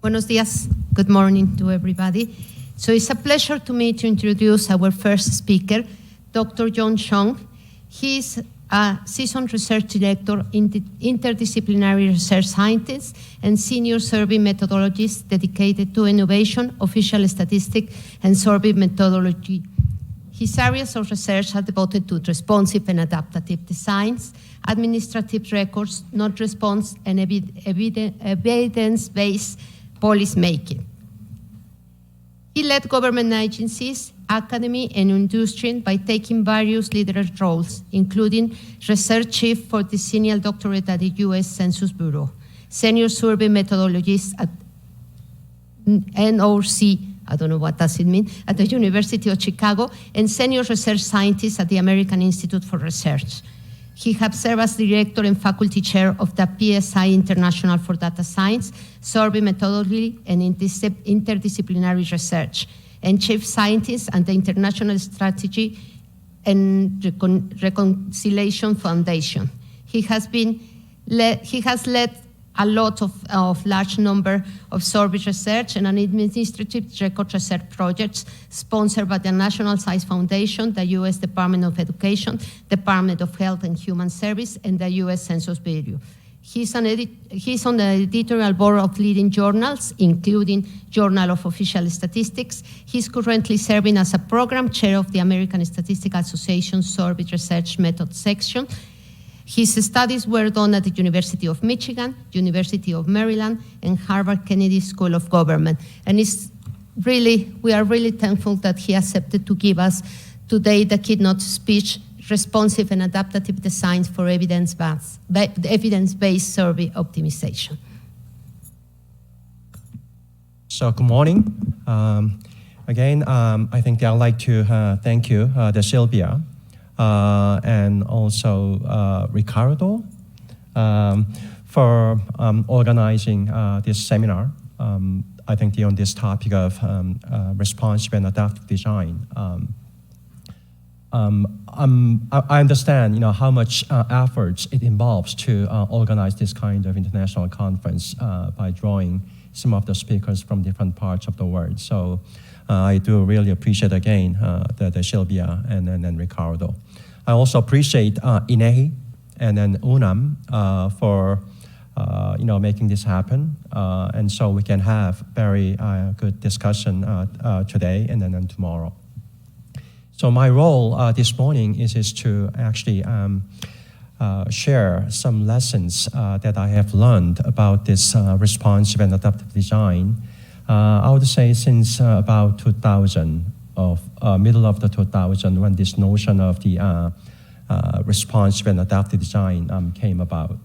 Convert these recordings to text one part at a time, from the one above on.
Buenos días. Good morning to everybody. So it's a pleasure to me to introduce our first speaker, Dr. Chun. He's a seasoned research director, interdisciplinary research scientist, and senior survey methodologist dedicated to innovation, official statistics, and survey methodology. His areas of research are devoted to responsive and adaptive designs, administrative records, not response, and evidence-based policy making. He led government agencies, academy, and industry by taking various leadership roles, including research chief for decennial doctorate at the U.S. Census Bureau, senior survey methodologist at NORC, I don't know what does it mean, at the University of Chicago, and senior research scientist at the American Institute for Research. He has served as director and faculty chair of the PSI International for Data Science, Survey Methodology, and Interdisciplinary Research, and chief scientist at the International Strategy and Reconciliation Foundation. He has led a lot of large number of survey research and an administrative record research projects sponsored by the National Science Foundation, the U.S. Department of Education, Department of Health and Human Services, and the U.S. Census Bureau. He's on the editorial board of leading journals, including Journal of Official Statistics. He's currently serving as a program chair of the American Statistical Association Survey Research Method Section. His studies were done at the University of Michigan, University of Maryland, and Harvard Kennedy School of Government. And we are really thankful that he accepted to give us today the keynote speech, Responsive and Adaptive Designs for Evidence-Based Survey Optimization. So good morning. Again, I think I'd like to thank you, Silvia, and also Ricardo for organizing this seminar. I think on this topic of responsive and adaptive design. I understand, how much efforts it involves to organize this kind of international conference by drawing some of the speakers from different parts of the world. So I do really appreciate again the Silvia and then Ricardo. I also appreciate INEHI and then UNAM for making this happen, and so we can have very good discussion today and then tomorrow. So my role this morning is to actually share some lessons that I have learned about this responsive and adaptive design. I would say since about 2000, middle of the 2000, when this notion of the responsive and adaptive design came about.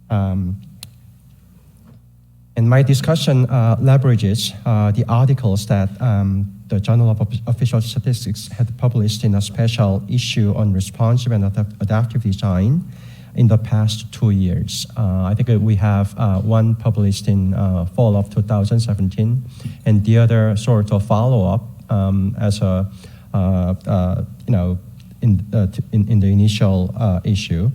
And my discussion leverages the articles that the Journal of Official Statistics had published in a special issue on responsive and adaptive design in the past 2 years. I think we have one published in fall of 2017, and the other sort of follow-up as a in the initial issue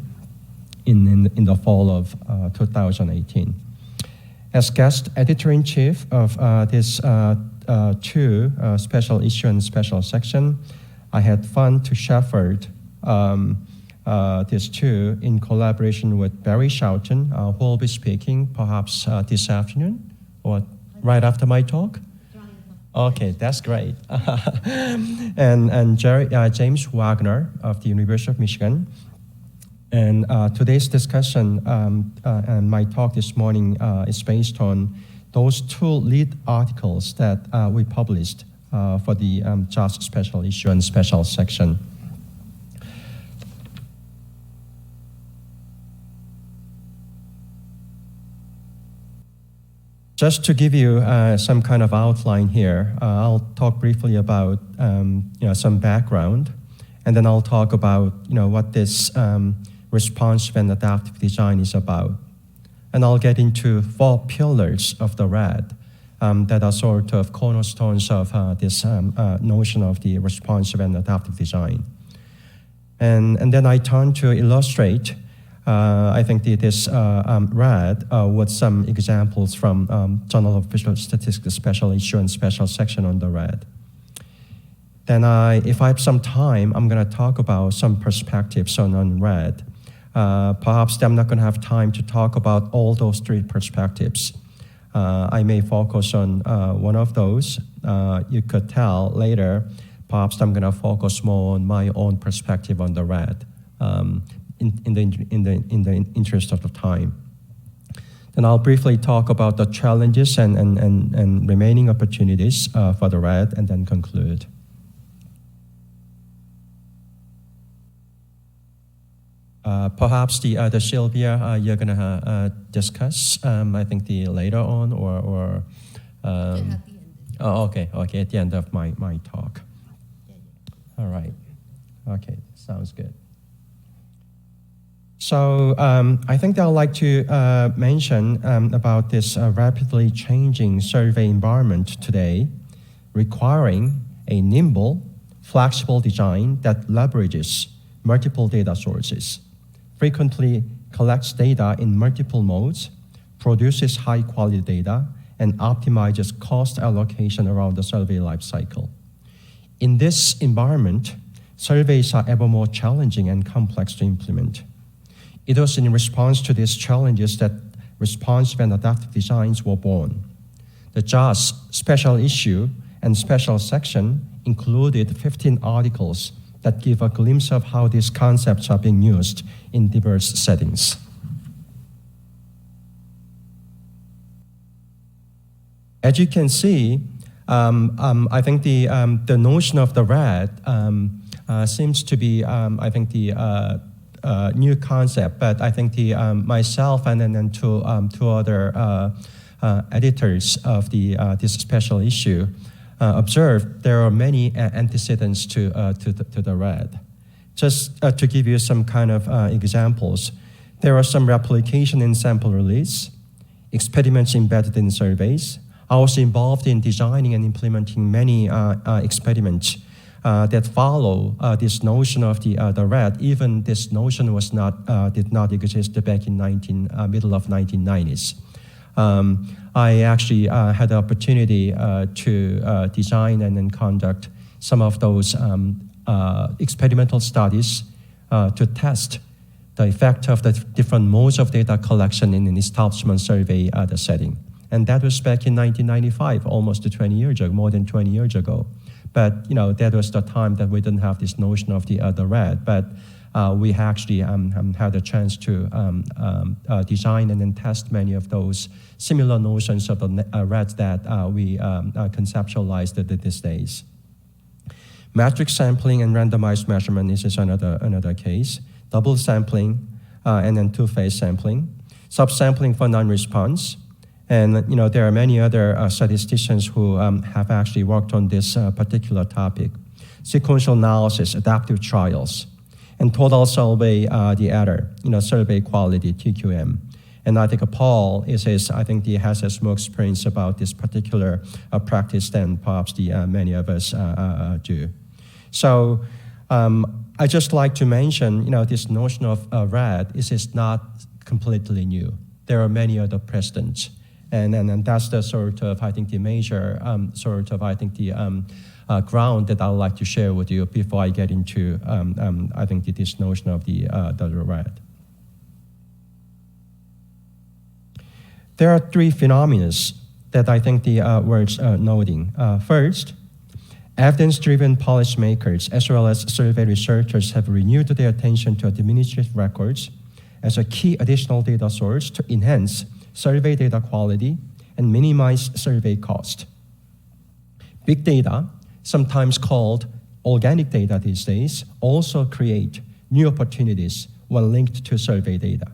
in the fall of 2018. As guest editor-in-chief of this two special issue and special section, I had fun to shepherd these two in collaboration with Barry Shelton, who will be speaking perhaps this afternoon or right after my talk. Okay, that's great. and James Wagner of the University of Michigan. And today's discussion and my talk this morning is based on those two lead articles that we published for the JOST special issue and special section. Just to give you some kind of outline here, I'll talk briefly about some background, and then I'll talk about what this responsive and adaptive design is about. And I'll get into 4 pillars of the RAD that are sort of cornerstones of this notion of the responsive and adaptive design. And then I turn to illustrate I think it is read with some examples from Journal of Visual Statistics special issue and special section on the RAD. Then if I have some time, I'm going to talk about some perspectives on RAD. Perhaps I'm not going to have time to talk about all those three perspectives. I may focus on one of those. You could tell later, perhaps I'm going to focus more on my own perspective on the RAD in the interest of the time. Then I'll briefly talk about the challenges and remaining opportunities for the RAD and then conclude. Perhaps the Silvia, you're going to discuss, I think later on or at the end. Oh, okay, at the end of my talk. All right, okay, sounds good. So I think I'd like to mention about this rapidly changing survey environment today, requiring a nimble, flexible design that leverages multiple data sources, frequently collects data in multiple modes, produces high-quality data, and optimizes cost allocation around the survey lifecycle. In this environment, surveys are ever more challenging and complex to implement. It was in response to these challenges that responsive and adaptive designs were born. The JAS special issue and special section included 15 articles that give a glimpse of how these concepts are being used in diverse settings. As you can see, I think the notion of the RAD seems to be, I think, the new concept, but I think myself and then two other editors of this special issue observed there are many antecedents to the RAD. Just to give you some kind of examples, there are some replication in sample release, experiments embedded in surveys. I was involved in designing and implementing many experiments that follow this notion of the RAD. Even this notion was did not exist back in middle of 1990s. I actually had the opportunity to design and then conduct some of those experimental studies to test the effect of the different modes of data collection in an establishment survey setting. And that was back in 1995, almost 20 years ago, more than 20 years ago. But that was the time that we didn't have this notion of the RAD. But we actually had a chance to design and then test many of those similar notions of the RAD that we conceptualized these days. Matrix sampling and randomized measurement is another case. Double sampling and then two-phase sampling. Subsampling for non-response. And there are many other statisticians who have actually worked on this particular topic. Sequential analysis, adaptive trials, and total survey the error, survey quality, TQM. And I think Paul has more experience about this particular practice than perhaps many of us do. So I just like to mention, this notion of RAD is not completely new. There are many other precedents. And that's the sort of, the major ground that I would like to share with you before I get into, this notion of the RAD. There are three phenomena that I think worth noting. First, evidence-driven policymakers as well as survey researchers have renewed their attention to administrative records as a key additional data source to enhance survey data quality and minimize survey cost. Big data, sometimes called organic data these days, also create new opportunities when linked to survey data.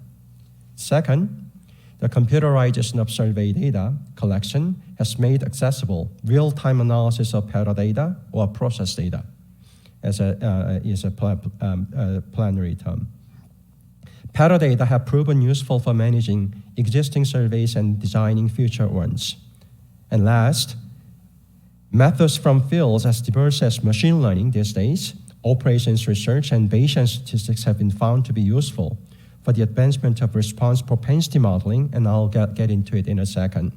Second, the computerization of survey data collection has made accessible real-time analysis of metadata or process data, as is a plenary term. Metadata have proven useful for managing existing surveys and designing future ones. And last, methods from fields as diverse as machine learning these days, operations research, and Bayesian statistics have been found to be useful for the advancement of response propensity modeling, and I'll get into it in a second,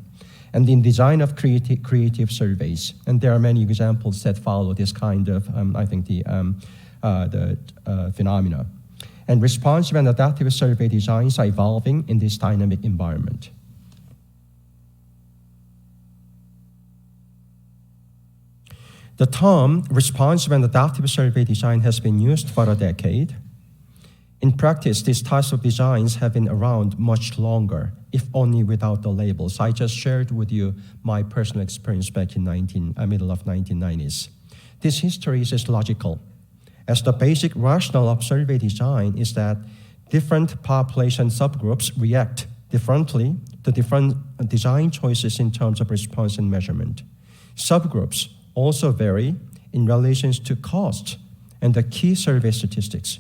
and in design of creative surveys. And there are many examples that follow this kind of, phenomena. And responsive and adaptive survey designs are evolving in this dynamic environment. The term responsive and adaptive survey design has been used for a decade. In practice, these types of designs have been around much longer, if only without the labels. I just shared with you my personal experience back in middle of 1990s. This history is logical, as the basic rationale of survey design is that different population subgroups react differently to different design choices in terms of response and measurement. Subgroups also vary in relation to cost and the key survey statistics.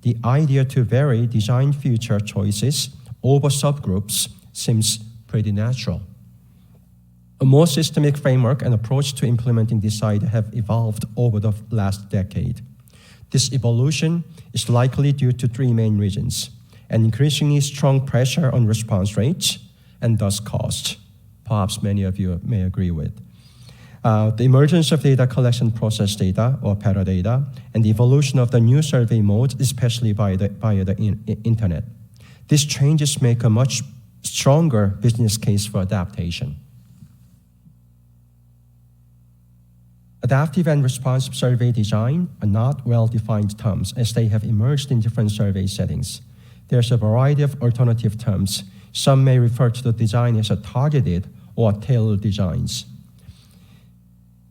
The idea to vary design feature choices over subgroups seems pretty natural. A more systemic framework and approach to implementing this idea have evolved over the last decade. This evolution is likely due to three main reasons: an increasingly strong pressure on response rates and thus cost. Perhaps many of you may agree with. The emergence of data collection process data, or metadata, and the evolution of the new survey modes, especially via the internet. These changes make a much stronger business case for adaptation. Adaptive and responsive survey design are not well-defined terms, as they have emerged in different survey settings. There's a variety of alternative terms. Some may refer to the design as a targeted or tailored designs.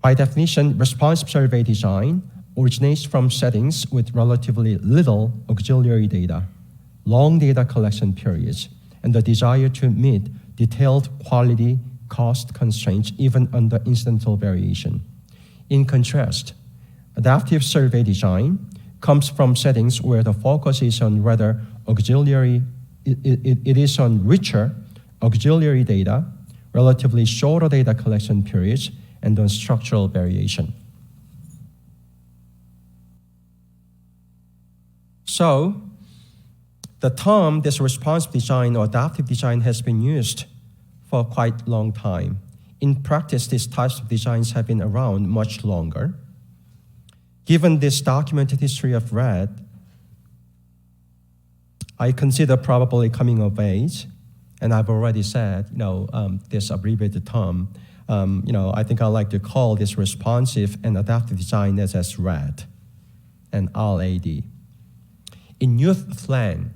By definition, responsive survey design originates from settings with relatively little auxiliary data, long data collection periods, and the desire to meet detailed quality cost constraints even under incidental variation. In contrast, adaptive survey design comes from settings where the focus is on rather auxiliary, it is on richer auxiliary data, relatively shorter data collection periods, and on structural variation. So, the term, this responsive design or adaptive design, has been used for quite a long time. In practice, these types of designs have been around much longer. Given this documented history of RED, I consider probably coming of age, and I've already said, this abbreviated term, I think I like to call this responsive and adaptive design as RAD, and RAD. In youth slang,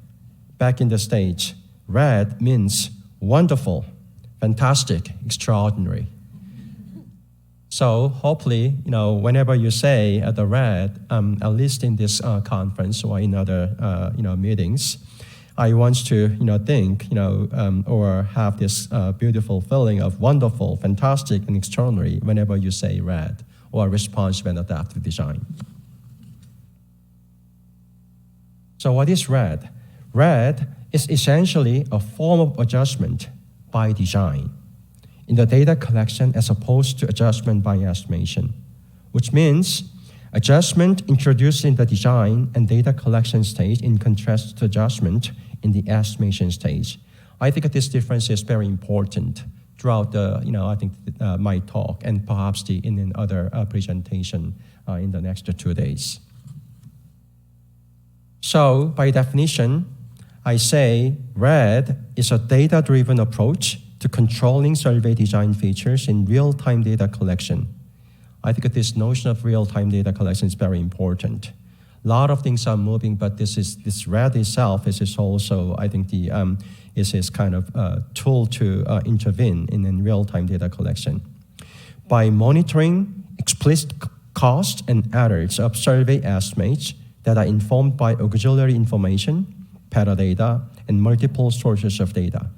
back in the States, RAD means wonderful, fantastic, extraordinary. So hopefully, whenever you say the RAD, at least in this conference or in other, meetings, I want to, think, or have this beautiful feeling of wonderful, fantastic, and extraordinary whenever you say RAD, or responsive and adaptive design. So what is RAD? RAD is essentially a form of adjustment by design in the data collection as opposed to adjustment by estimation, which means adjustment introduced in the design and data collection stage in contrast to adjustment in the estimation stage. I think this difference is very important throughout the, my talk and perhaps in another presentation in the next 2 days. So by definition, I say RAD is a data-driven approach to controlling survey design features in real-time data collection. I think this notion of real-time data collection is very important. A lot of things are moving, but this RAD itself is also, I think, is kind of a tool to intervene in real-time data collection. By monitoring explicit costs and errors of survey estimates that are informed by auxiliary information, metadata, and multiple sources of data.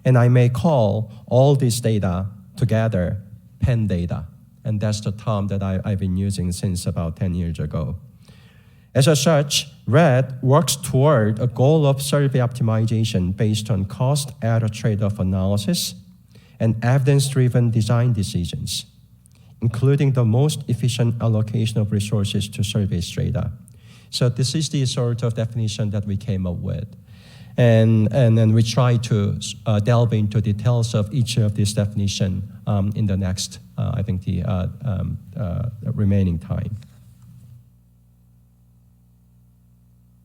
And I may call all this data together pen data. And that's the term that I've been using since about 10 years ago. As such, RAD works toward a goal of survey optimization based on cost-error trade-off analysis and evidence-driven design decisions, including the most efficient allocation of resources to survey data. So this is the sort of definition that we came up with. And then we try to delve into details of each of these definitions in the next, I think, the remaining time.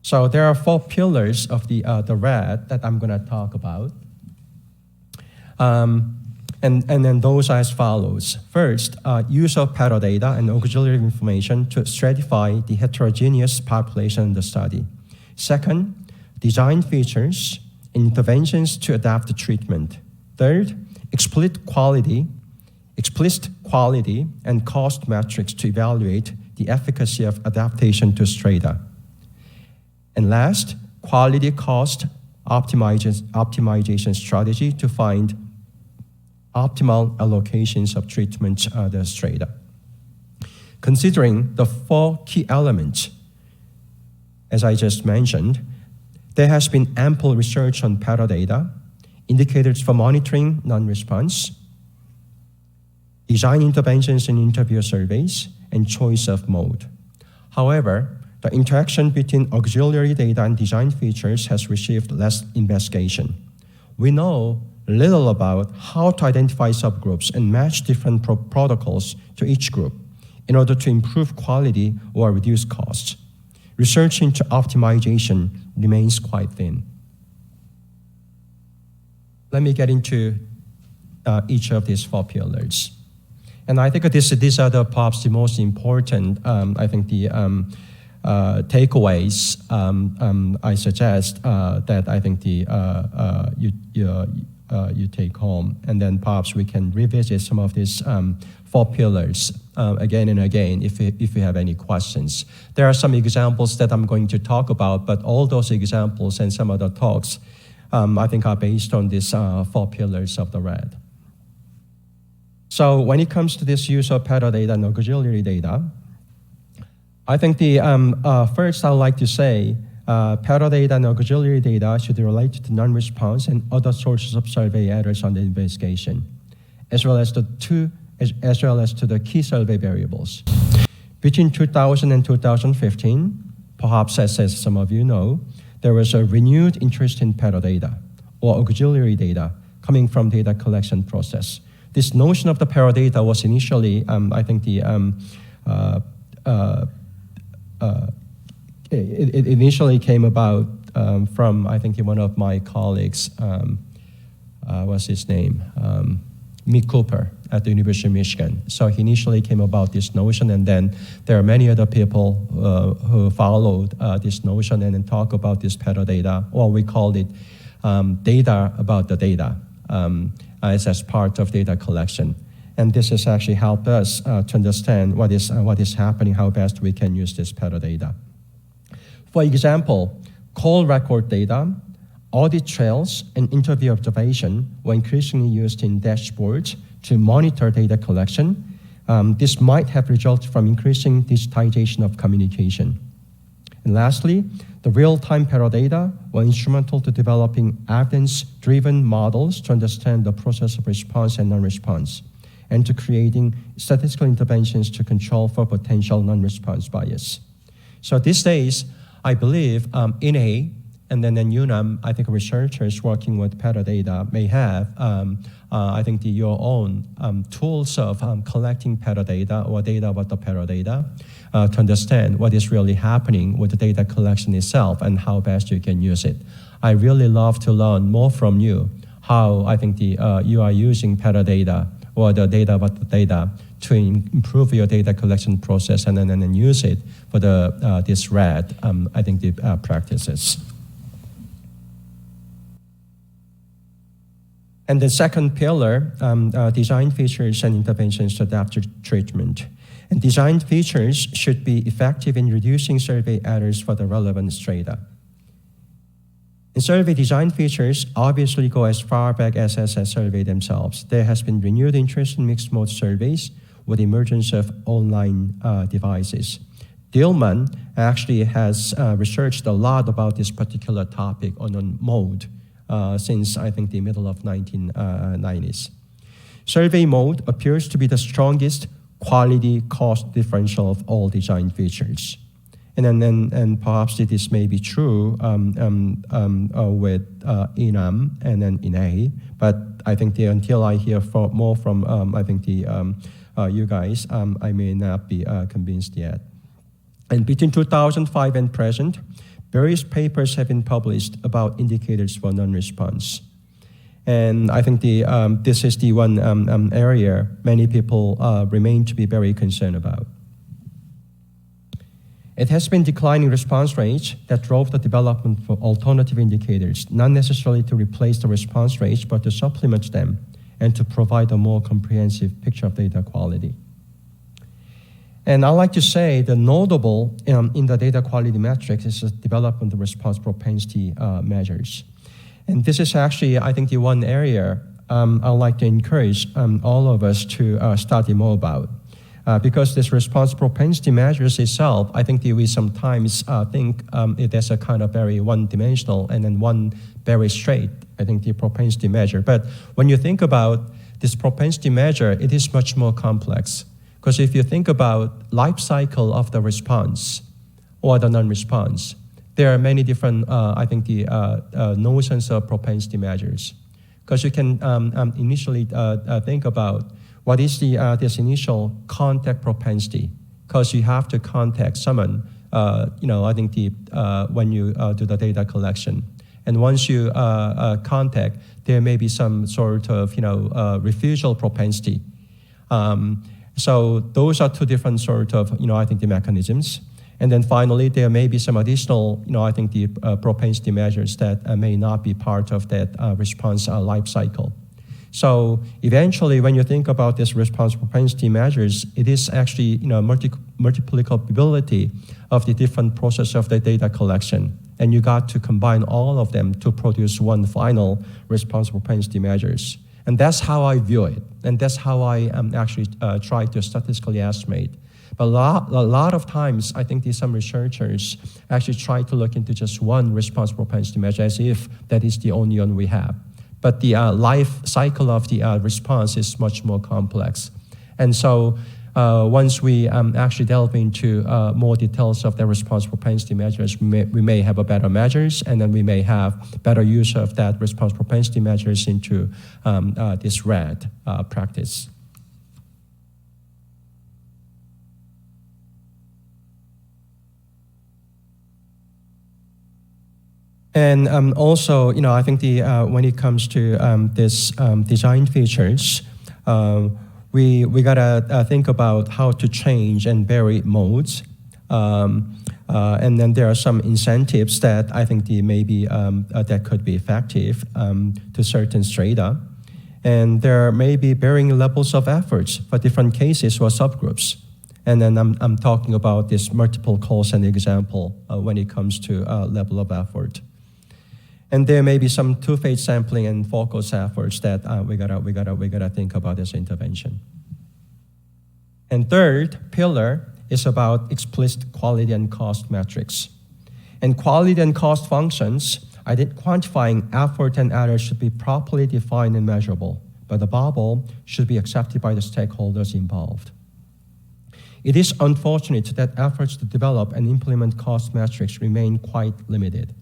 So there are 4 pillars of the RAD that I'm going to talk about. And then those are as follows. First, use of metadata and auxiliary information to stratify the heterogeneous population in the study. Second, design features and interventions to adapt the treatment. Third, explicit quality and cost metrics to evaluate the efficacy of adaptation to strata. And last, quality cost optimization strategy to find optimal allocations of treatment the strata. Considering the 4 key elements, as I just mentioned, there has been ample research on metadata, indicators for monitoring non-response, design interventions in interview surveys, and choice of mode. However, the interaction between auxiliary data and design features has received less investigation. We know little about how to identify subgroups and match different protocols to each group in order to improve quality or reduce costs. Research into optimization remains quite thin. Let me get into each of these 4 pillars. And I think these are perhaps the most important, I think, the takeaways I suggest that I think you take home. And then perhaps we can revisit some of these 4 pillars again and again if you have any questions. There are some examples that I'm going to talk about, but all those examples and some other talks I think are based on these 4 pillars of the RAD. So when it comes to this use of metadata and auxiliary data, I think first I'd like to say metadata and auxiliary data should relate to non-response and other sources of survey errors on the investigation, as well as to the key survey variables. Between 2000 and 2015, perhaps as some of you know, there was a renewed interest in metadata or auxiliary data coming from data collection process. This notion of the metadata was initially, I think, it initially came about from, I think, one of my colleagues, what's his name? Mick Cooper at the University of Michigan. So he initially came about this notion, and then there are many other people who followed this notion and then talk about this metadata, or we called it data about the data as part of data collection. And this has actually helped us to understand what is happening, how best we can use this metadata. For example, call record data, audit trails, and interview observation were increasingly used in dashboards to monitor data collection. This might have resulted from increasing digitization of communication. And lastly, the real-time metadata were instrumental to developing evidence-driven models to understand the process of response and non-response, and to creating statistical interventions to control for potential non-response bias. So these days, I believe IIMA and then UNAM, I think researchers working with metadata may have, I think, your own tools of collecting metadata or data about the metadata to understand what is really happening with the data collection itself and how best you can use it. I really love to learn more from you how I think you are using metadata or the data about the data to improve your data collection process and then use it for this RAD, I think, the practices. And the second pillar, design features and interventions to adapt to treatment. And design features should be effective in reducing survey errors for the relevant strata. And survey design features obviously go as far back as survey themselves. There has been renewed interest in mixed mode surveys with the emergence of online devices. Dillman actually has researched a lot about this particular topic on mode since, I think, the middle of 1990s. Survey mode appears to be the strongest quality-cost differential of all design features. And perhaps this may be true with IIMAS and then INA, but I think until I hear more from you guys, I may not be convinced yet. And between 2005 and present, various papers have been published about indicators for non-response. And I think this is the one area many people remain to be very concerned about. It has been declining response rates that drove the development for alternative indicators, not necessarily to replace the response rates, but to supplement them and to provide a more comprehensive picture of data quality. And I'd like to say the notable in the data quality metrics is the development of response propensity measures. And this is actually, I think, the one area I'd like to encourage all of us to study more about. Because this response propensity measures itself, I think that we sometimes think it as a kind of very one-dimensional and then one very straight, I think, the propensity measure. But when you think about this propensity measure, it is much more complex. Because if you think about life cycle of the response or the non-response, there are many different, I think, the notions of propensity measures. Because you can initially think about what is this initial contact propensity? Because you have to contact someone, I think when you do the data collection. And once you contact, there may be some sort of, refusal propensity. So those are two different sort of, I think the mechanisms. And then finally, there may be some additional, I think the propensity measures that may not be part of that response life cycle. So eventually, when you think about this response propensity measures, it is actually multiplicability of the different process of the data collection, and you got to combine all of them to produce one final response propensity measures. And that's how I view it, and that's how I actually try to statistically estimate. But a lot of times, I think some researchers actually try to look into just one response propensity measure as if that is the only one we have. But the life cycle of the response is much more complex. And so once we actually delve into more details of the response propensity measures, we may have a better measures, and then we may have better use of that response propensity measures into this RAD practice. And also, I think when it comes to this design features, we gotta think about how to change and vary modes. And then there are some incentives that I think maybe that could be effective to certain strata. And there may be varying levels of efforts for different cases or subgroups. And then I'm talking about this multiple cause and example when it comes to level of effort. And there may be some two-phase sampling and focus efforts that we gotta think about this intervention. And third pillar is about explicit quality and cost metrics. And quality and cost functions, quantifying effort and error should be properly defined and measurable, but above all, should be accepted by the stakeholders involved. It is unfortunate that efforts to develop and implement cost metrics remain quite limited,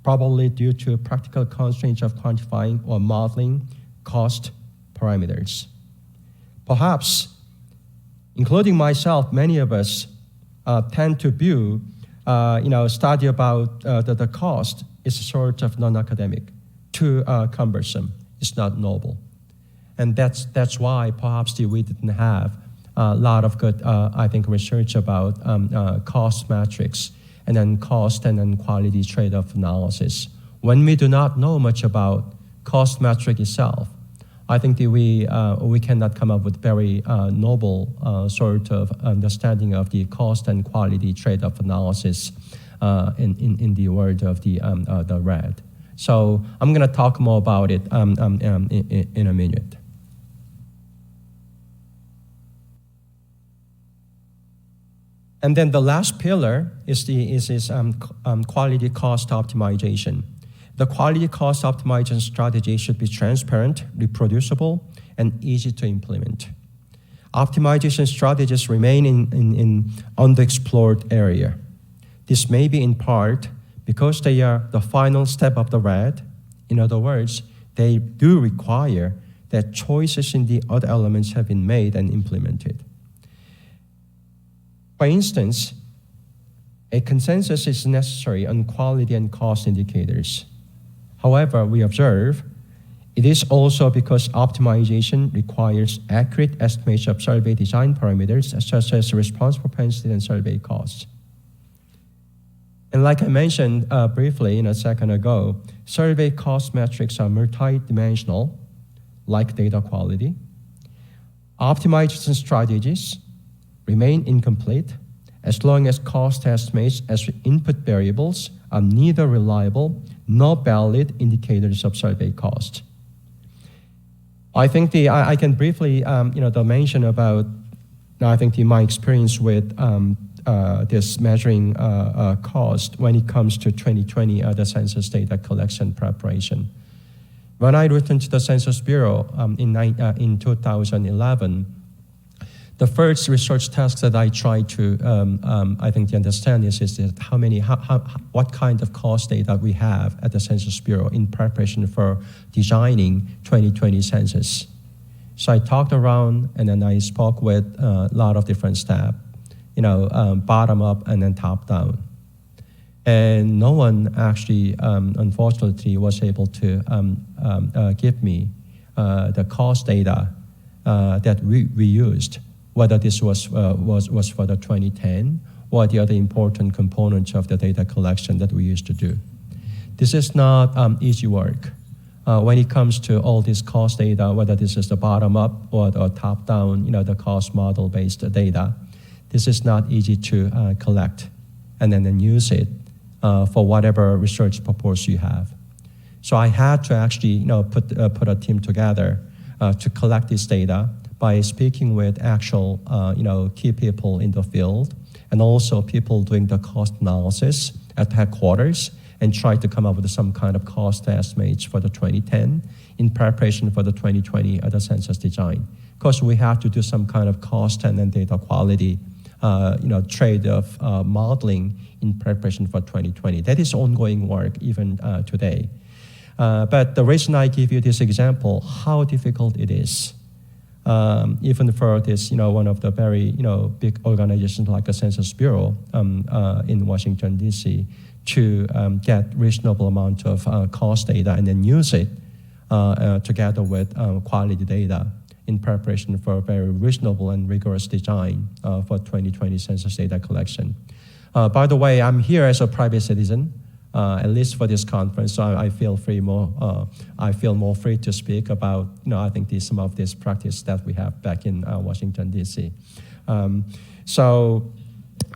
probably due to practical constraints of quantifying or modeling cost parameters. Perhaps, including myself, many of us tend to view, study about the cost is sort of non-academic, too cumbersome. It's not noble, and that's why perhaps we didn't have a lot of good, research about cost metrics and then cost and then quality trade-off analysis. When we do not know much about cost metric itself, I think that we cannot come up with very noble sort of understanding of the cost and quality trade-off analysis in the world of the RAD. So I'm going to talk more about it in a minute. And then the last pillar is quality cost optimization. The quality cost optimization strategy should be transparent, reproducible, and easy to implement. Optimization strategies remain in underexplored area. This may be in part because they are the final step of the red. In other words, they do require that choices in the other elements have been made and implemented. For instance, a consensus is necessary on quality and cost indicators. However, we observe it is also because optimization requires accurate estimation of survey design parameters such as response propensity and survey costs. And like I mentioned briefly a second ago, survey cost metrics are multidimensional, like data quality. Optimization strategies remain incomplete as long as cost estimates as input variables are neither reliable nor valid indicators of survey cost. I think I can briefly mention about my experience with this measuring cost when it comes to 2020 the census data collection preparation. When I returned to the Census Bureau in 2011, the first research task that I tried to understand is that what kind of cost data we have at the Census Bureau in preparation for designing 2020 census. So I talked around and then I spoke with a lot of different staff, bottom up and then top down. And no one actually, unfortunately, was able to give me the cost data that we used, whether this was for the 2010 or the other important components of the data collection that we used to do. This is not easy work. When it comes to all this cost data, whether this is the bottom up or top down, the cost model based data, this is not easy to collect and then use it for whatever research purpose you have. So I had to actually put a team together to collect this data by speaking with actual key people in the field and also people doing the cost analysis at headquarters and try to come up with some kind of cost estimates for the 2010 in preparation for the 2020 the census design. Because we have to do some kind of cost and then data quality trade-off modeling in preparation for 2020. That is ongoing work even today. But the reason I give you this example, how difficult it is, even for this, one of the very, big organizations like the Census Bureau in Washington, D.C., to get reasonable amount of cost data and then use it together with quality data in preparation for a very reasonable and rigorous design for 2020 census data collection. By the way, I'm here as a private citizen, at least for this conference, so I feel more free to speak about, some of this practice that we have back in Washington, D.C. So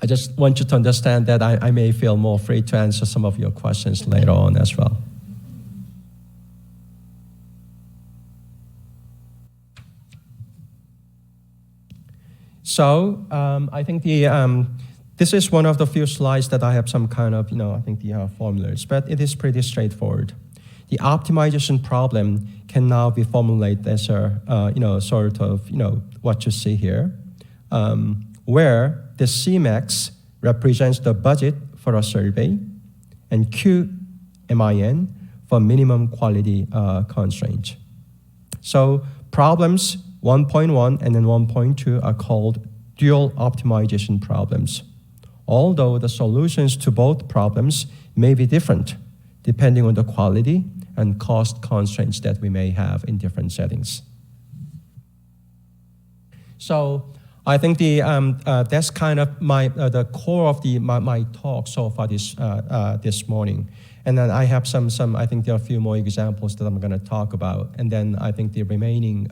I just want you to understand that I may feel more free to answer some of your questions later on as well. So I think this is one of the few slides that I have some kind of, formulas, but it is pretty straightforward. The optimization problem can now be formulated as a, sort of, what you see here, where the CMAX represents the budget for a survey, and QMIN for minimum quality constraint. So problems 1.1 and then 1.2 are called dual optimization problems, although the solutions to both problems may be different depending on the quality and cost constraints that we may have in different settings. So I think that's kind of the core of my talk so far this morning. And then I have some I think there are a few more examples that I'm going to talk about. And then I think the remaining,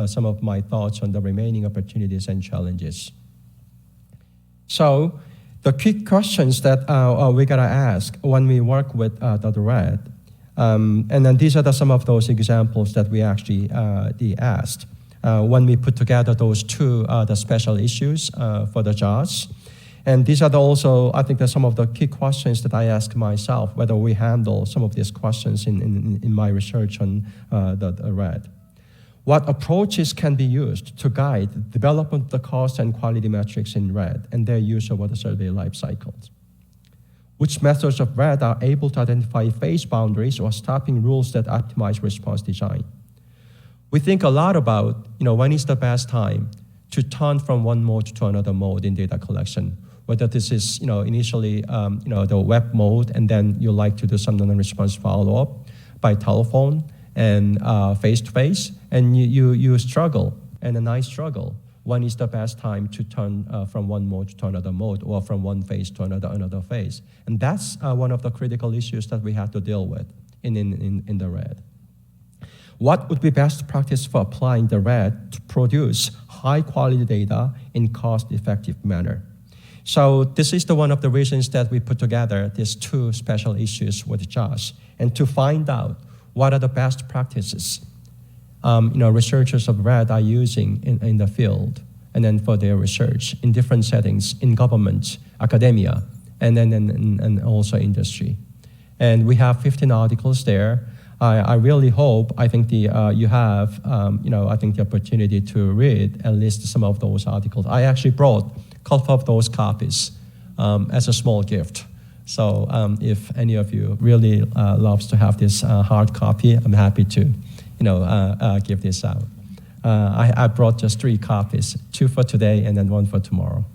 some of my thoughts on the remaining opportunities and challenges. So the key questions that we got to ask when we work with the RED, and then these are some of those examples that we actually asked when we put together those two the special issues for the JAWS. And these are also, I think, some of the key questions that I ask myself, whether we handle some of these questions in my research on the RED. What approaches can be used to guide the development of the cost and quality metrics in RED and their use over the survey life cycles? Which methods of RED are able to identify phase boundaries or stopping rules that optimize response design? We think a lot about, when is the best time to turn from one mode to another mode in data collection, whether this is, initially, the web mode, and then you like to do some non-response follow-up by telephone and face-to-face, and you struggle, and I struggle. When is the best time to turn from one mode to another mode, or from one phase to another phase? And that's one of the critical issues that we have to deal with in the RED. What would be best practice for applying the RED to produce high-quality data in cost-effective manner? So this is one of the reasons that we put together these two special issues with Josh, and to find out what are the best practices researchers of RED are using in the field, and then for their research in different settings, in government, academia, and then and also industry. And we have 15 articles there. I really hope, you have, the opportunity to read at least some of those articles. I actually brought a couple of those copies as a small gift. So if any of you really loves to have this hard copy, I'm happy to, give this out. I brought just 3 copies, 2 for today and then 1 for tomorrow.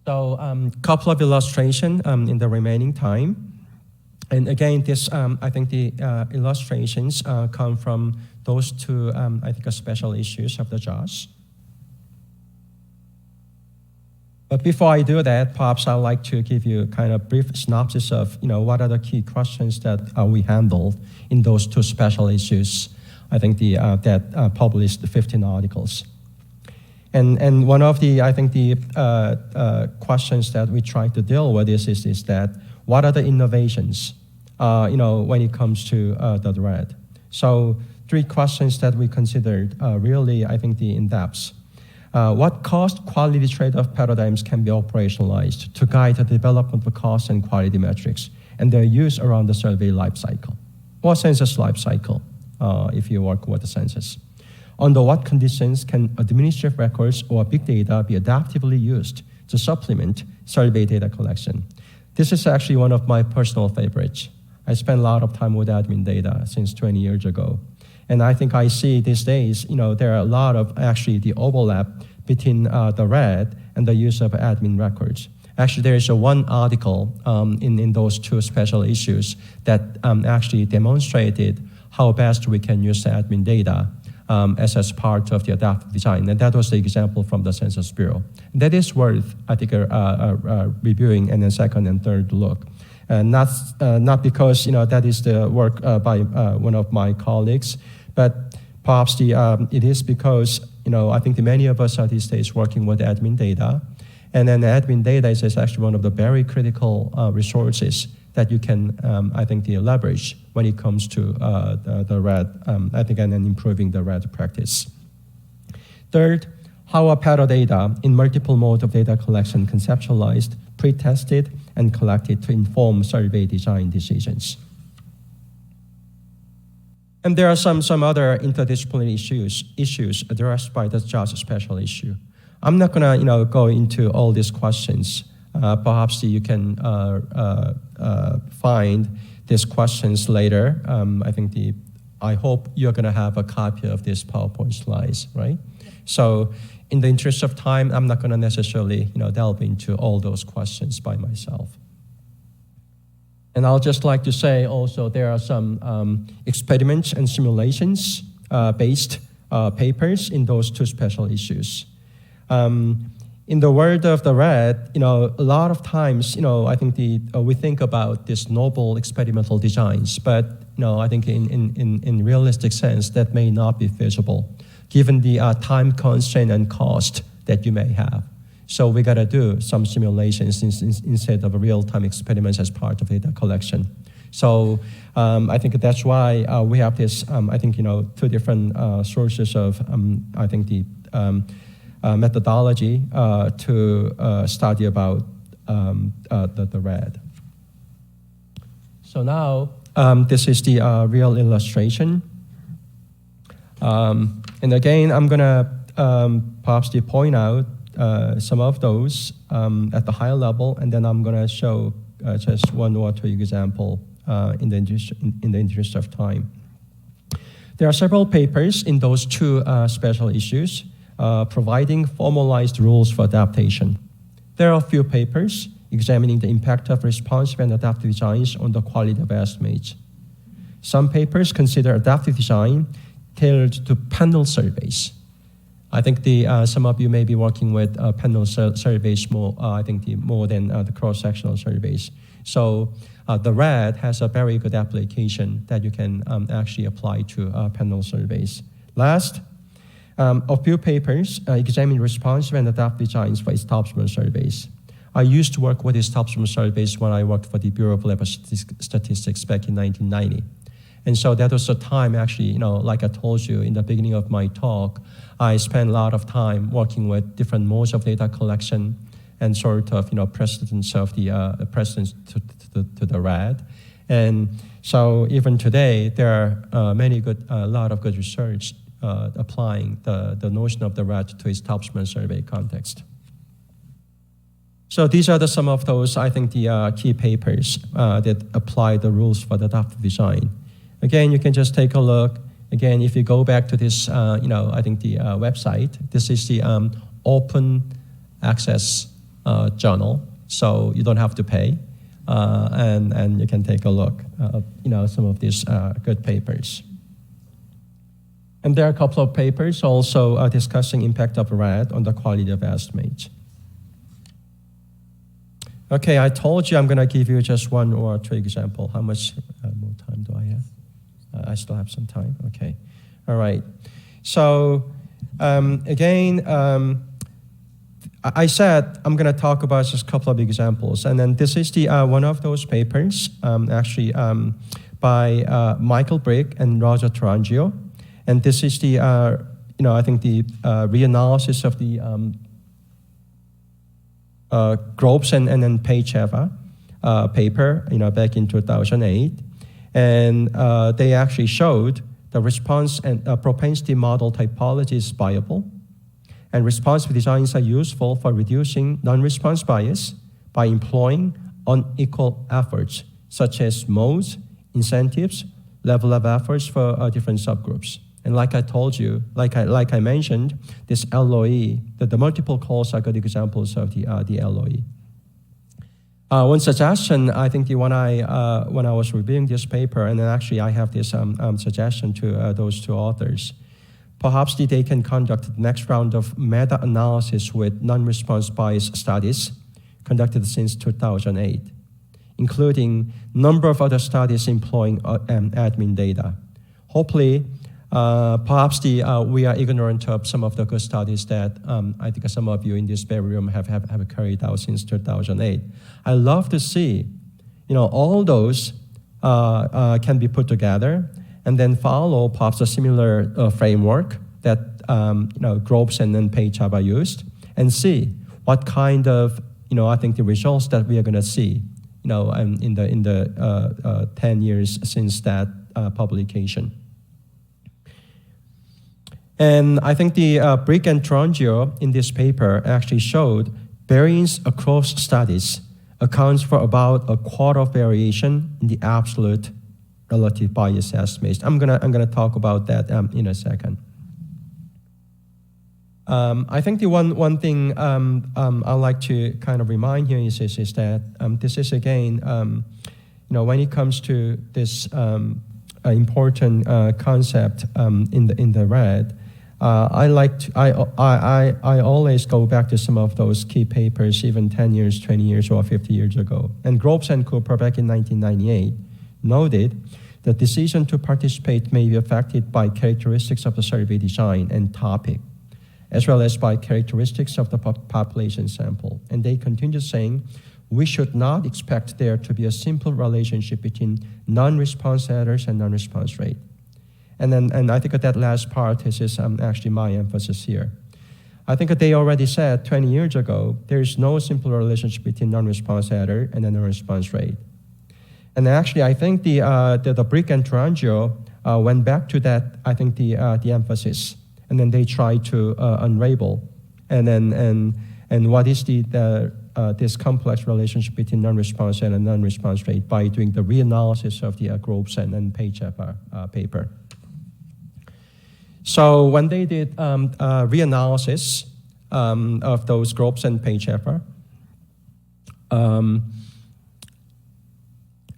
So couple of illustrations in the remaining time. And again, this, the illustrations come from those two, special issues of the JOS. But before I do that, perhaps I'd like to give you kind of brief synopsis of, what are the key questions that we handled in those two special issues, that published 15 articles. And one of the, questions that we try to deal with is that what are the innovations, when it comes to the RED? So 3 questions that we considered really, the in-depth. What cost quality trade-off paradigms can be operationalized to guide the development of cost and quality metrics and their use around the survey life cycle, or census life cycle, if you work with the census? Under what conditions can administrative records or big data be adaptively used to supplement survey data collection? This is actually one of my personal favorites. I spent a lot of time with admin data since 20 years ago. And I see these days, there are a lot of actually the overlap between the RED and the use of admin records. Actually, there is one article in those 2 special issues that actually demonstrated how best we can use the admin data as part of the adaptive design. And that was the example from the Census Bureau. That is worth, reviewing in a second and third look. And not because, that is the work by one of my colleagues, but perhaps it is because, many of us are these days working with admin data. And then admin data is actually one of the very critical resources that you can, leverage when it comes to the RED, and improving the RED practice. Third, how are metadata in multiple modes of data collection conceptualized, pre-tested, and collected to inform survey design decisions? And there are some other interdisciplinary issues addressed by the JOS special issue. I'm not gonna go into all these questions. Perhaps you can find these questions later. I hope you're gonna have a copy of these PowerPoint slides, right? So in the interest of time, I'm not gonna necessarily delve into all those questions by myself. And I'll just like to say also there are some experiments and simulations based papers in those 2 special issues. In the world of the RED, a lot of times, we think about these novel experimental designs, but in realistic sense, that may not be feasible, given the time constraint and cost that you may have. So we got to do some simulations instead of real-time experiments as part of data collection. So that's why we have this, 2 different sources of, methodology to study about the RED. So now, this is the real illustration. And again, I'm gonna perhaps point out some of those at the higher level, and then I'm gonna show just one or two examples in the interest of time. There are several papers in those two special issues providing formalized rules for adaptation. There are a few papers examining the impact of responsive and adaptive designs on the quality of estimates. Some papers consider adaptive design tailored to panel surveys. I think some of you may be working with panel surveys more, more than the cross-sectional surveys. So the RAD has a very good application that you can actually apply to panel surveys. Last, a few papers examine responsive and adaptive designs for establishment surveys. I used to work with establishment surveys when I worked for the Bureau of Labor Statistics back in 1990. And so that was a time actually, like I told you in the beginning of my talk, I spent a lot of time working with different modes of data collection and sort of, precedents of the precedents to the RAD. And so even today, there are a lot of good research applying the notion of the RAD to establishment survey context. So these are some of those, the key papers that apply the rules for the adaptive design. Again, you can just take a look. Again, if you go back to this, the website, this is the open access journal, so you don't have to pay, and you can take a look, some of these good papers. And there are a couple of papers also discussing impact of RAD on the quality of estimates. Okay, I told you I'm going to give you just one or two examples. How much more time do I have? I still have some time. Okay, all right. So again, I said I'm going to talk about just a couple of examples, and then this is the one of those papers, by Michael Brick and Roger Tarangio, and this is the reanalysis of the Groves and then Page-Eva paper, back in 2008. And they actually showed the response and propensity model typology is viable, and responsive designs are useful for reducing non-response bias by employing unequal efforts, such as modes, incentives, level of efforts for different subgroups. And like I told you, like I mentioned, this LOE, the multiple calls are good examples of the LOE. One suggestion, when I was reviewing this paper, and then actually I have this suggestion to those two authors, perhaps they can conduct the next round of meta-analysis with non-response bias studies conducted since 2008, including a number of other studies employing admin data. Hopefully, perhaps we are ignorant of some of the good studies that I think some of you in this very room have carried out since 2008. I love to see, all those can be put together and then follow perhaps a similar framework that Groves and then Page-Eva used, and see what kind of the results that we are going to see in the 10 years since that publication. And I think the Brick and Tarangio in this paper actually showed variance across studies accounts for about a quarter of variation in the absolute relative bias estimates. I'm gonna talk about that in a second. I think the one thing I'd like to kind of remind here is that this is again, when it comes to this important concept in the RAD. I always go back to some of those key papers, even 10 years, 20 years, or 50 years ago. And Groves and Cooper back in 1998 noted the decision to participate may be affected by characteristics of the survey design and topic, as well as by characteristics of the population sample. And they continue saying, we should not expect there to be a simple relationship between non-response errors and non-response rate. And I think that last part is actually my emphasis here. I think that they already said 20 years ago, there is no simple relationship between non-response error and the non-response rate. And actually, I think the Brick and Tarangio went back to that, I think the emphasis, and then they tried to unravel, and what is this complex relationship between non-response rate and non-response rate by doing the reanalysis of the Grobson and Page-Sheffer paper. So when they did reanalysis of those Grobson and Page-Sheffer,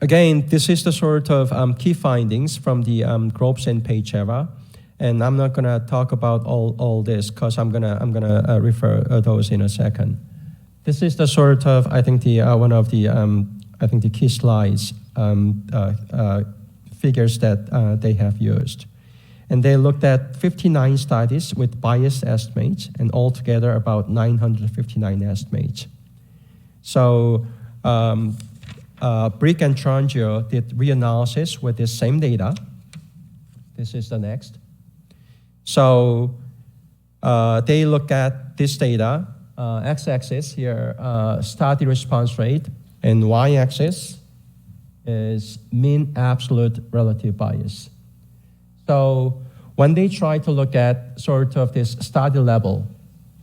again, this is the sort of key findings from the Grobson and Page-Sheffer, and I'm not going to talk about all this because I'm gonna refer those in a second. This is the sort of, I think, one of the I think the key slides figures that they have used. And they looked at 59 studies with biased estimates, and altogether about 959 estimates. So Brick and Tarangio did reanalysis with this same data. This is the next. So they look at this data, x-axis here, study response rate, and y-axis is mean absolute relative bias. So when they try to look at sort of this study level,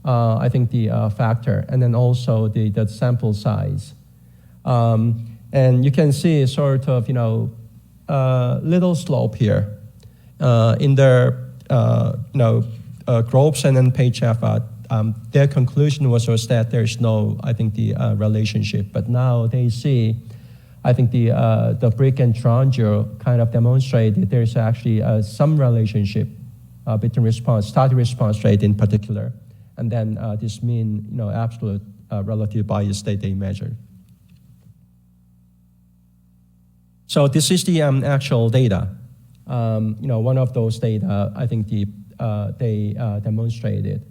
I think the factor, and then also the sample size, and you can see sort of little slope here in their Grobson and Page-Sheffer. Their conclusion was that there's no, I think, the relationship. But now they see, I think the Brick and Tarangio kind of demonstrated there's actually some relationship between study response rate in particular, and then this mean, absolute relative bias that they measured. So this is the actual data. One of those data, I think they demonstrated.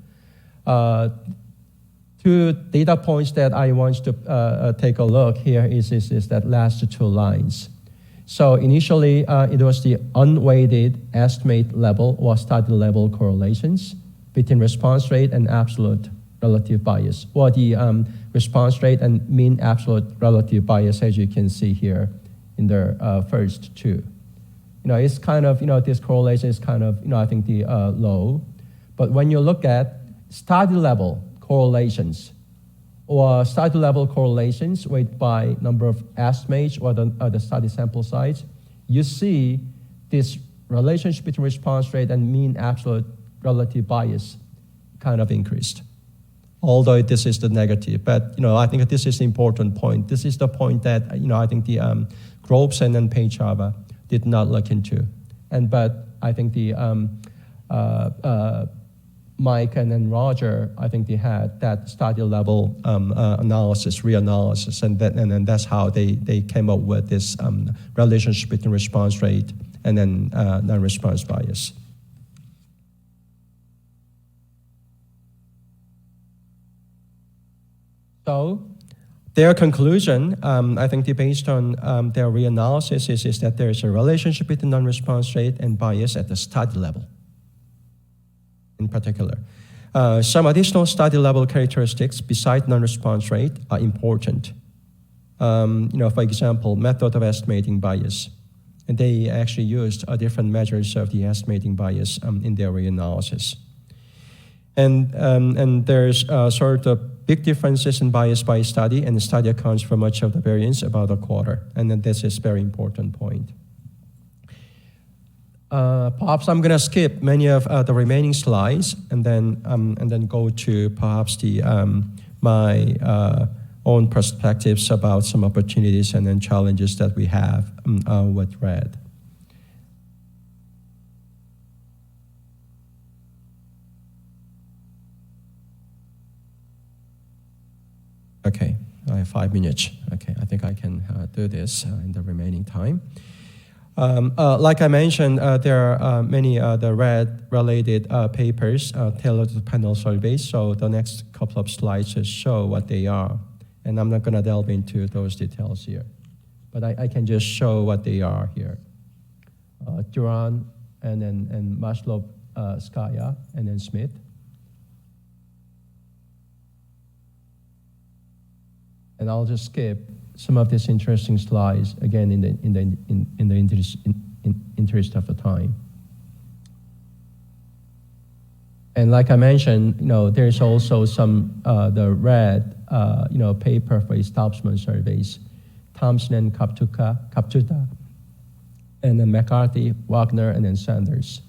Two data points that I want to take a look here is that last two lines. So initially, it was the unweighted estimate level or study level correlations between response rate and absolute relative bias, or the response rate and mean absolute relative bias, as you can see here in the first two. It's kind of, this correlation is kind of, I think the low. But when you look at study level correlations, or study level correlations weighted by number of estimates or the study sample size, you see this relationship between response rate and mean absolute relative bias kind of increased. Although this is the negative, but I think this is the important point. This is the point that I think the Grobson and Page-Sheffer did not look into, but I think the Mike and then Roger, I think they had that study level analysis, reanalysis, and then that's how they came up with this relationship between response rate and then non-response bias. So their conclusion, I think based on their reanalysis, is that there is a relationship between non-response rate and bias at the study level. In particular, some additional study level characteristics besides non-response rate are important. For example, method of estimating bias. And they actually used different measures of the estimating bias in their reanalysis. And there's sort of big differences in bias by study, and the study accounts for much of the variance, about a quarter. And then this is a very important point. Perhaps I'm going to skip many of the remaining slides and then go to perhaps my own perspectives about some opportunities and then challenges that we have with RED. Okay, I have 5 minutes. Okay, I think I can do this in the remaining time. Like I mentioned, there are many other RED-related papers tailored to panel surveys, so the next couple of slides just show what they are. And I'm not going to delve into those details here. But I can just show what they are here. Duran and Maslow, Skaya, and then Smith. And I'll just skip some of these interesting slides, again, in the interest of the time. And like I mentioned, there's also some, the red, paper for establishment surveys, Thompson and Kaptuta, and then McCarthy, Wagner, and then Sanders.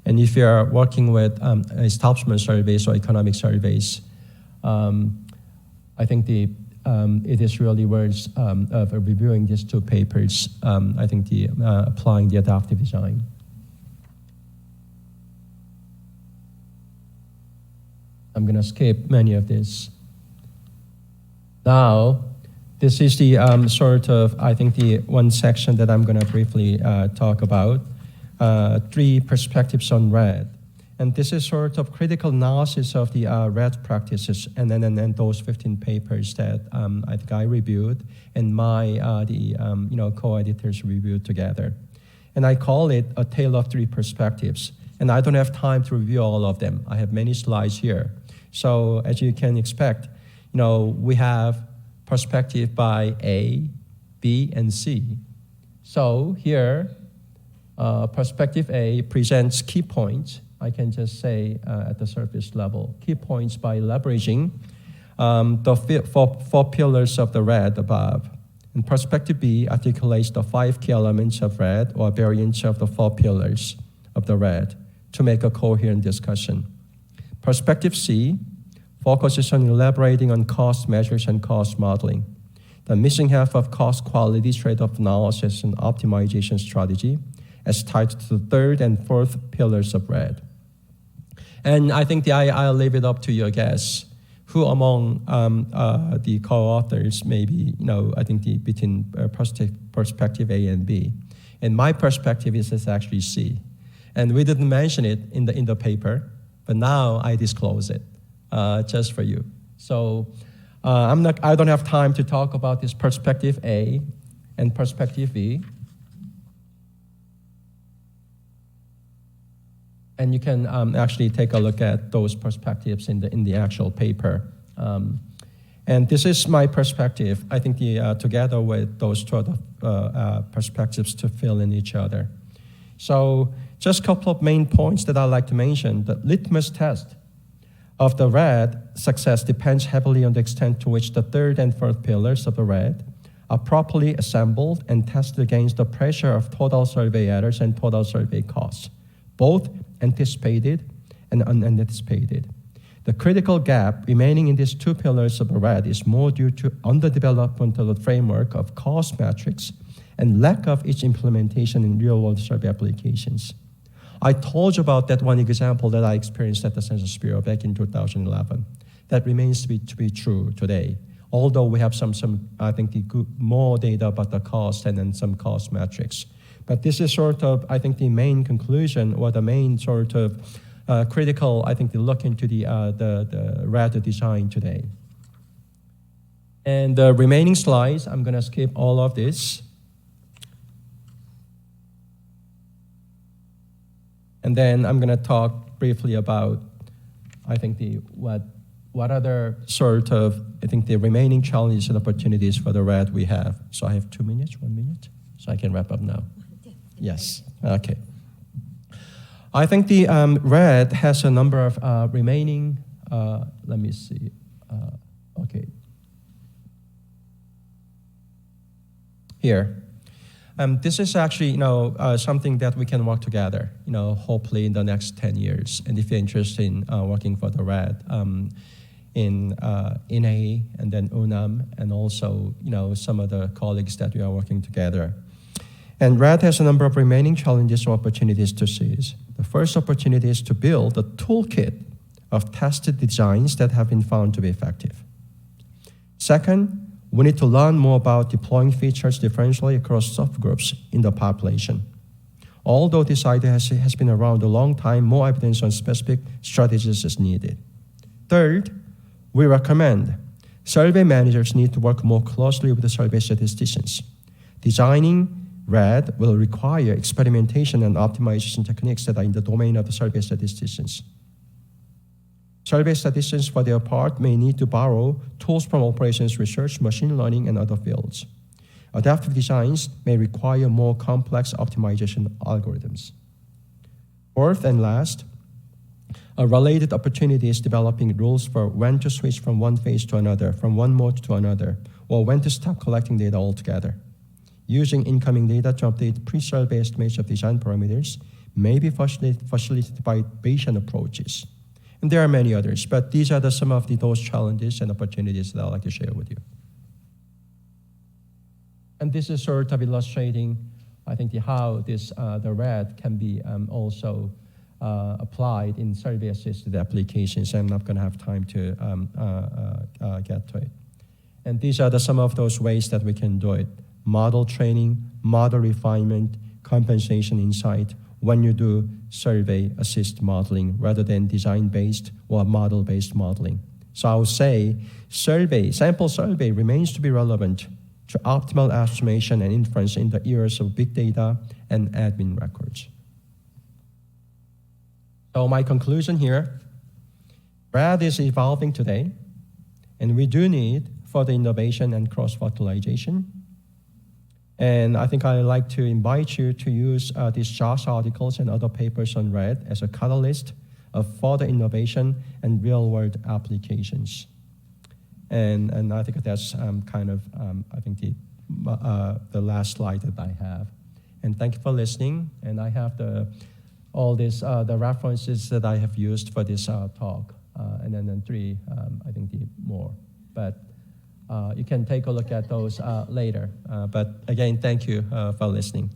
And if you're working with establishment surveys or economic surveys, I think it is really worth of reviewing these two papers, I think applying the adaptive design. I'm going to skip many of this. Now, this is the sort of, I think, the one section that I'm going to briefly talk about, 3 perspectives on RED. And this is sort of critical analysis of the RED practices, and then those 15 papers that I think I reviewed, and my co-editors reviewed together. And I call it a tale of 3 perspectives. And I don't have time to review all of them. I have many slides here. So as you can expect, we have perspective by A, B, and C. So here, perspective A presents key points. I can just say at the surface level, key points by leveraging the 4 pillars of the RED above. And perspective B articulates the 5 key elements of RED, or variants of the 4 pillars of the RED, to make a coherent discussion. Perspective C focuses on elaborating on cost measures and cost modeling, the missing half of cost quality trade-off analysis and optimization strategy, as tied to the 3rd and 4th pillars of RED. And I think I'll leave it up to your guess. Who among the co-authors maybe, I think between perspective A and B. And my perspective is actually C. And we didn't mention it in the paper, but now I disclose it just for you. So I don't have time to talk about this perspective A and perspective B. And you can actually take a look at those perspectives in the actual paper. And this is my perspective, I think together with those 2 other perspectives to fill in each other. So just a couple of main points that I'd like to mention. The litmus test of the RED success depends heavily on the extent to which the 3rd and 4th pillars of the RED are properly assembled and tested against the pressure of total survey errors and total survey costs, both anticipated and unanticipated. The critical gap remaining in these 2 pillars of the RED is more due to underdevelopment of the framework of cost metrics and lack of its implementation in real-world survey applications. I told you about that one example that I experienced at the Census Bureau back in 2011. That remains to be true today, although we have some I think, more data about the cost and then some cost metrics. But this is sort of, I think, the main conclusion, or the main sort of critical, I think, to look into the RED design today. And the remaining slides, I'm going to skip all of this. And then I'm going to talk briefly about, I think, what other sort of, I think, the remaining challenges and opportunities for the RED we have. So I have 2 minutes, 1 minute, so I can wrap up now. Yes, okay. I think the RED has a number of remaining, let me see, okay. Here. This is actually, something that we can work together, hopefully in the next 10 years. And if you're interested in working for the RED in IIMA and then UNAM, and also, some of the colleagues that we are working together. And RED has a number of remaining challenges or opportunities to seize. The first opportunity is to build a toolkit of tested designs that have been found to be effective. Second, we need to learn more about deploying features differentially across subgroups in the population. Although this idea has been around a long time, more evidence on specific strategies is needed. Third, we recommend survey managers need to work more closely with the survey statisticians. Designing RED will require experimentation and optimization techniques that are in the domain of the survey statisticians. Survey statisticians, for their part, may need to borrow tools from operations research, machine learning, and other fields. Adaptive designs may require more complex optimization algorithms. Fourth and last, a related opportunity is developing rules for when to switch from one phase to another, from one mode to another, or when to stop collecting data altogether. Using incoming data to update pre-survey estimates of design parameters may be facilitated by Bayesian approaches. And there are many others, but these are some of those challenges and opportunities that I'd like to share with you. And this is sort of illustrating, I think, how the red can be also applied in survey-assisted applications. I'm not going to have time to get to it. And these are some of those ways that we can do it. Model training, model refinement, compensation insight, when you do survey-assist modeling rather than design-based or model-based modeling. So I would say sample survey remains to be relevant to optimal estimation and inference in the eras of big data and admin records. So my conclusion here, RAD is evolving today, and we do need further innovation and cross-fertilization. And I think I'd like to invite you to use these JOS articles and other papers on RAD as a catalyst of further innovation and real-world applications. And I think that's I think the last slide that I have. And thank you for listening. And I have all the references that I have used for this talk, and then three, I think more. But you can take a look at those later. But again, thank you for listening.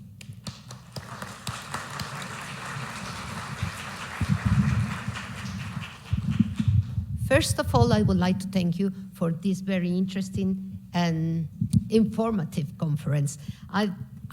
First of all, I would like to thank you for this very interesting and informative conference.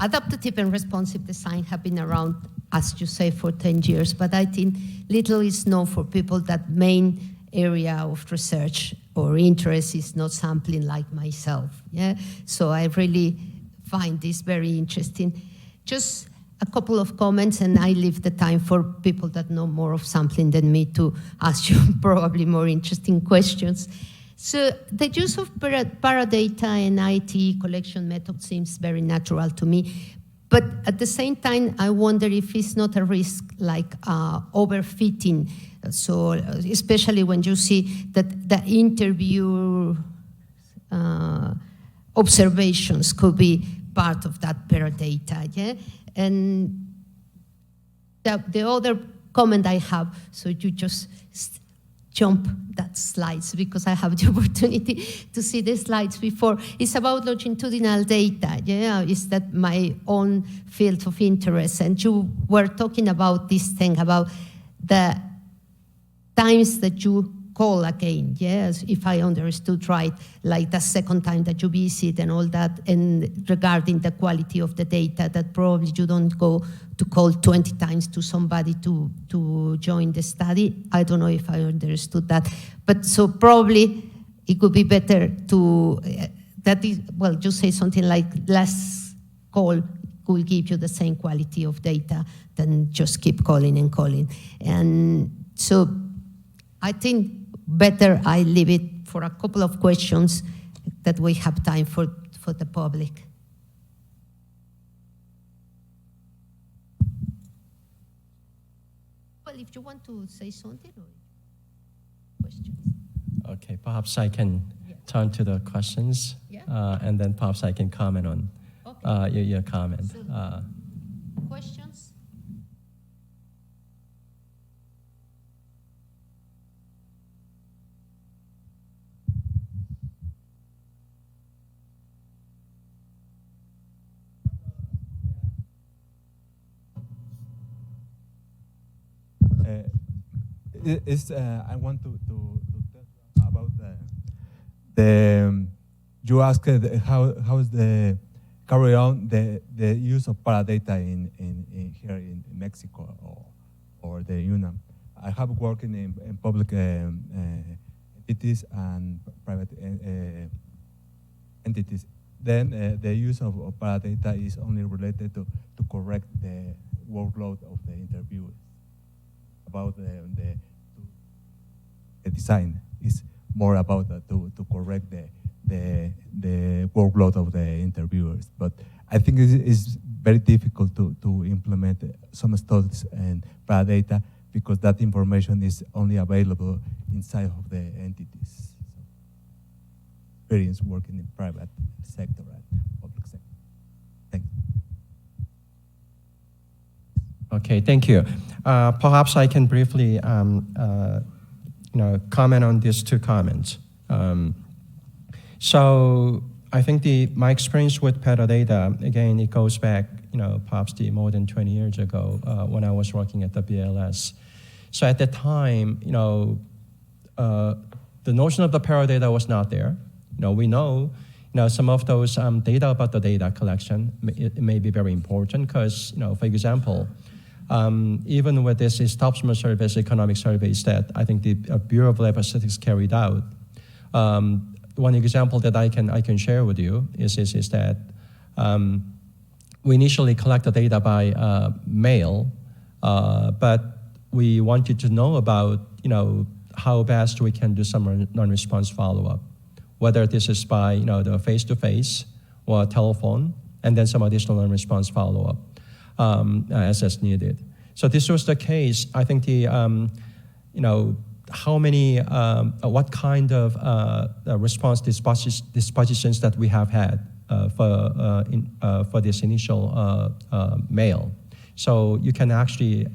Adaptive and responsive design have been around, as you say, for 10 years, but I think little is known for people that main area of research or interest is not sampling like myself. Yeah, so I really find this very interesting. Just a couple of comments, and I leave the time for people that know more of sampling than me to ask you probably more interesting questions. So the use of paradata and IT collection method seems very natural to me. But at the same time, I wonder if it's not a risk like overfitting. So especially when you see that the interview observations could be part of that paradata, yeah? And the other comment I have, so you just jump that slides because I have the opportunity to see the slides before. It's about longitudinal data. Yeah, is that my own field of interest? And you were talking about this thing about the times that you call again. Yes, if I understood right, like the second time that you visit and all that, and regarding the quality of the data, that probably you don't go to call 20 times to somebody to join the study. I don't know if I understood that. But so probably it could be better to, you say something like less call will give you the same quality of data than just keep calling and calling. And so I think better I leave it for a couple of questions that we have time for the public. Well, if you want to say something or questions. Okay, perhaps I can turn to the questions, and then perhaps I can comment on your comment. So, questions? I want to tell about you asked how is the carry on the use of paradata in here in Mexico or the UNAM. I have worked in public entities and private entities. Then the use of paradata is only related to correct the workload of the interviewers about the design. It's more about to correct the workload of the interviewers. But I think it's very difficult to implement some studies and paradata because that information is only available inside of the entities. So, experience working in private sector and public sector. Thanks. Okay, thank you. Perhaps I can briefly comment on these two comments. So I think my experience with metadata, again, it goes back, perhaps more than 20 years ago when I was working at the BLS. So at that time, the notion of the metadata was not there. We know, some of those data about the data collection, it may be very important because, for example, even with this establishment surveys, economic surveys that I think the Bureau of Labor Statistics carried out, one example that I can share with you is that we initially collect the data by mail, but we wanted to know about how best we can do some non-response follow-up, whether this is by the face-to-face or telephone, and then some additional non-response follow-up as needed. So this was the case. I think how many, what kind of response dispositions that we have had for this initial mail. So you can actually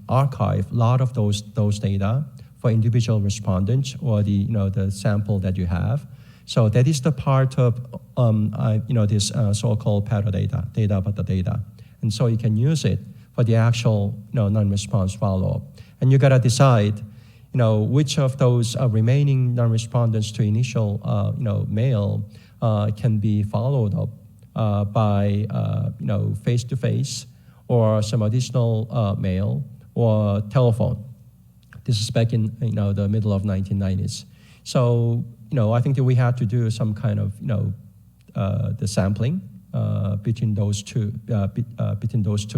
archive a lot of those data for individual respondents or the sample that you have. So that is the part of this so-called metadata, data about the data. And so you can use it for the actual non-response follow-up. And you gotta decide which of those remaining non-respondents to initial mail can be followed up by face-to-face or some additional mail or telephone. This is back in the middle of 1990s. So I think that we had to do some kind of the sampling between those two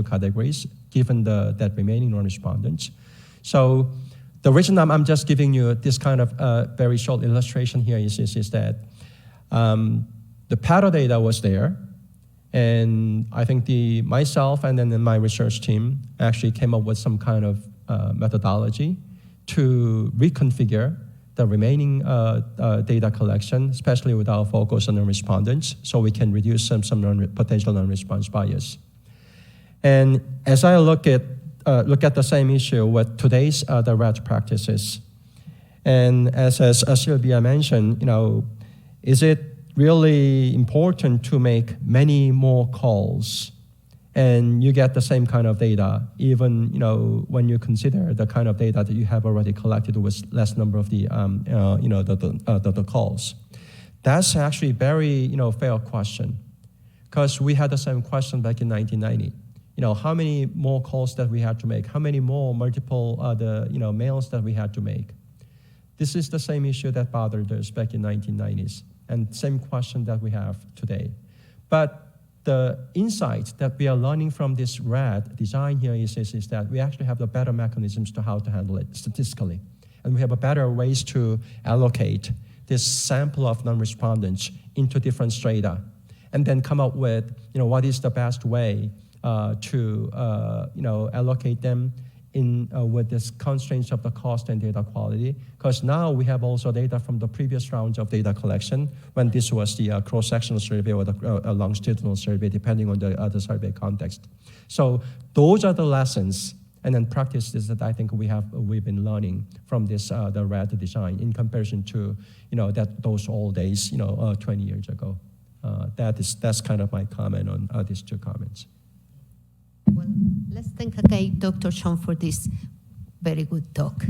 categories, given that remaining non-respondents. So the reason I'm just giving you this kind of very short illustration here is that the metadata was there, and I think myself and then my research team actually came up with some kind of methodology to reconfigure the remaining data collection, especially with our focus on non-respondents, so we can reduce some potential non-response bias. And as I look at the same issue with today's the RAT practices, and as Silvia mentioned, is it really important to make many more calls and you get the same kind of data, even when you consider the kind of data that you have already collected with less number of the calls? That's actually very fair question, because we had the same question back in 1990. How many more calls that we had to make? How many more multiple mails that we had to make? This is the same issue that bothered us back in 1990s, and same question that we have today. But the insight that we are learning from this RAD design here is that we actually have the better mechanisms to how to handle it statistically. And we have a better ways to allocate this sample of non-respondents into different strata, and then come up with what is the best way to allocate them in with this constraints of the cost and data quality, because now we have also data from the previous rounds of data collection when this was the cross-sectional survey or the longitudinal survey, depending on the survey context. So those are the lessons and then practices that I think we've been learning from this the RAD design in comparison to those old days 20 years ago. That's kind of my comment on these two comments. Well, let's thank again Dr. Chun for this very good talk.